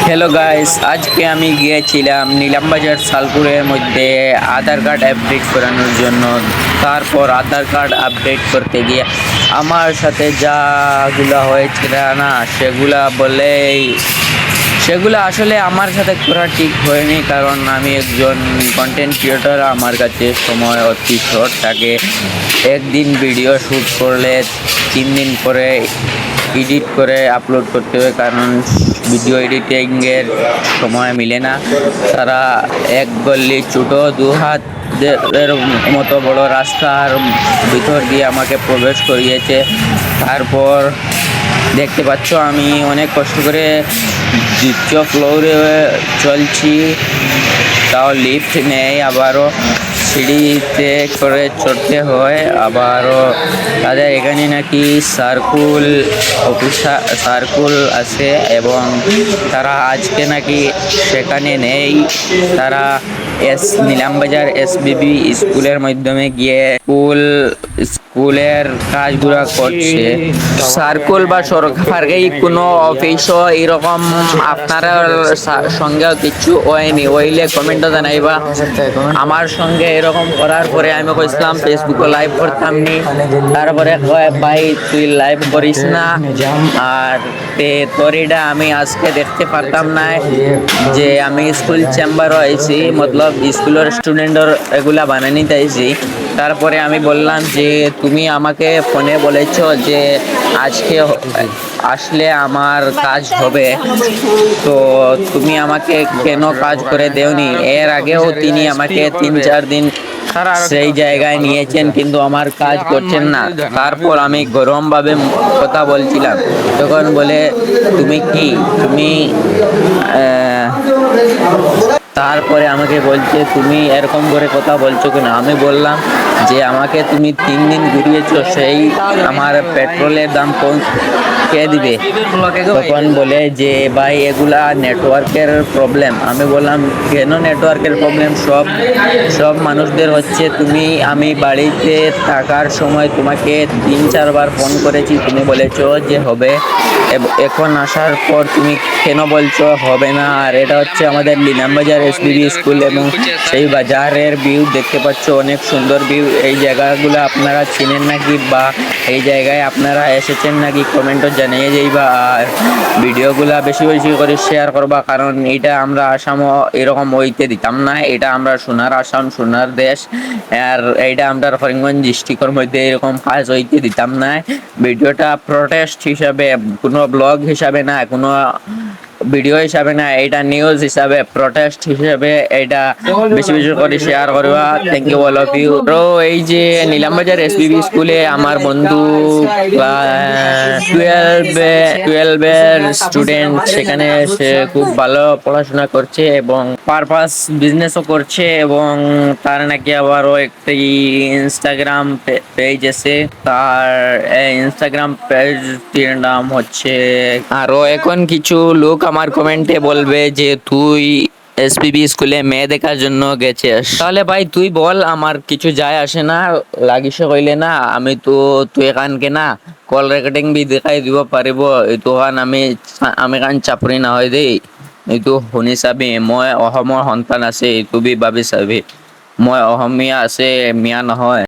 Hello guys, আজকে আমি গিয়েছিলাম নিলামবাজার সালপুরের মধ্যে আধার কার্ড আপডেট করানোর জন্য। তারপর আধার কার্ড আপডেট করতে গিয়ে আমার সাথে যাগুলা হয়েছিল না, সেগুলা আসলে আমার সাথে করা ঠিক হয়নি, কারণ আমি একজন কন্টেন্ট ক্রিয়েটর। আমার কাছে সময় অতি শর্ট থাকে। একদিন ভিডিও শ্যুট করলে 3 দিন পরে এডিট করে আপলোড করতে হবে, কারণ ভিডিও এডিটিংয়ের সময় মিলে না। তারা এক গল্লি ছোটো 2 হাত এর মতো বড় রাস্তার ভিতর দিয়ে আমাকে প্রবেশ করিয়েছে। তারপর দেখতে পাচ্ছ আমি অনেক কষ্ট করে 2য় ফ্লোরে চলছি, তাও লিফট নেই, আবারও সিঁড়িতে করে চড়তে হয়। আবারও তাদের এখানে নাকি সার্কুল আছে এবং তারা আজকে নাকি সেখানে নেই। তারা নিলামবাজার SBB স্কুলের মাধ্যমে গিয়ে স্কুলের কাজগুলো করছে। সার্কুল বা সরকারি কোনো অফিসও এরকম আপনারা সঙ্গেও কিছু হয়নি হইলে কমেন্টও জানাইবা। আমার সঙ্গে এরকম করার পরে আমি কইছিলাম ফেসবুকে লাইভ করতাম নি, তারপরে ভাই তুই লাইভ করিস না, আর তোরিটা আমি আজকে দেখতে পারতাম না যে আমি স্কুল চেম্বারও আইছি, মতলব স্কুলের স্টুডেন্টর এগুলা বানানি চাইছি। তারপরে আমি বললাম যে তুমি আমাকে ফোনে বলেছো যে আজকে আসলে আমার কাজ হবে, তো তুমি আমাকে কেন কাজ করে দেওনি? এর আগেও তিনি আমাকে 3-4 দিন সেই জায়গায় নিয়েছেন, কিন্তু আমার কাজ করছেন না। তারপর আমি গরমভাবে কথা বলছিলাম, তখন বলে তুমি তারপরে আমাকে বলছে তুমি এরকম করে কথা বলছো কেন? আমি বললাম যে আমাকে তুমি 3 দিন ঘুরিয়েছো, সেই আমার পেট্রোলের দাম কে দিবে? তখন বলে যে ভাই এগুলা নেটওয়ার্কের প্রবলেম। আমি বললাম কেন নেটওয়ার্কের প্রবলেম? সব মানুষদের হচ্ছে। আমি বাড়িতে থাকার সময় তোমাকে 3-4 বার ফোন করেছি, তুমি বলেছো যে হবে, এখন আসার পর তুমি কেন বলছো হবে না? আর এটা হচ্ছে আমাদের নিলামবাজার SBB স্কুল এবং সেই বাজারের ভিউ দেখতে পাচ্ছ, অনেক সুন্দর ভিউ। এই জায়গাগুলো আপনারা চিনেন নাকি, বা এই জায়গায় আপনারা এসেছেন নাকি? কমেন্টও জানিয়ে যাইবা, আর ভিডিওগুলা বেশি বেশি করে শেয়ার করবা, কারণ এটা আমরা আসামও এরকম হইতে দিতাম না। এটা আমরা সোনার আসাম, সোনার দেশ, আর এইটা আমরা করিমগঞ্জ ডিস্ট্রিক্টের মধ্যে এরকম কাজ হইতে দিতাম না। ভিডিওটা প্রোটেস্ট হিসাবে, কোনো ব্লগ হিসাবে না, কোনো ভিডিও হিসাবে না, এটা নিউজ হিসাবে, প্রোটেস্ট হিসাবে এটা বেশি বেশি করে শেয়ার করবা। Thank you all of you. তো এই যে নিলামবাজার SBB স্কুলে আমার বন্ধু 12 এর স্টুডেন্ট, সেখানে সে খুব ভালো পড়াশোনা করছে এবং পারপাস বিজনেসও করছে, এবং তার নাকি আবারও একটি ইনস্টাগ্রাম পেজ আছে। তার ইনস্টাগ্রাম পেজটির নাম হচ্ছে, আরো এখন কিছু লোক আমার কমেন্টে বলবে যে তুই SBB স্কুলে মেয়ে দেখার জন্য গেছিস, তাহলে ভাই তুই বল, আমার কিছু যায় আসে না। লাগিস কইলে না, তুই এখানকে না কল রেকর্ডিং বি দেখাই দিব পারিব। এইটো আমি কান চাপৰি নহয় দেই, এইটো শুনি চাবি। মই অসমৰ সন্তান আছে, এইটো বি ভাবি চাবি। মই অসমীয়া আছে, মিয়া নহয়।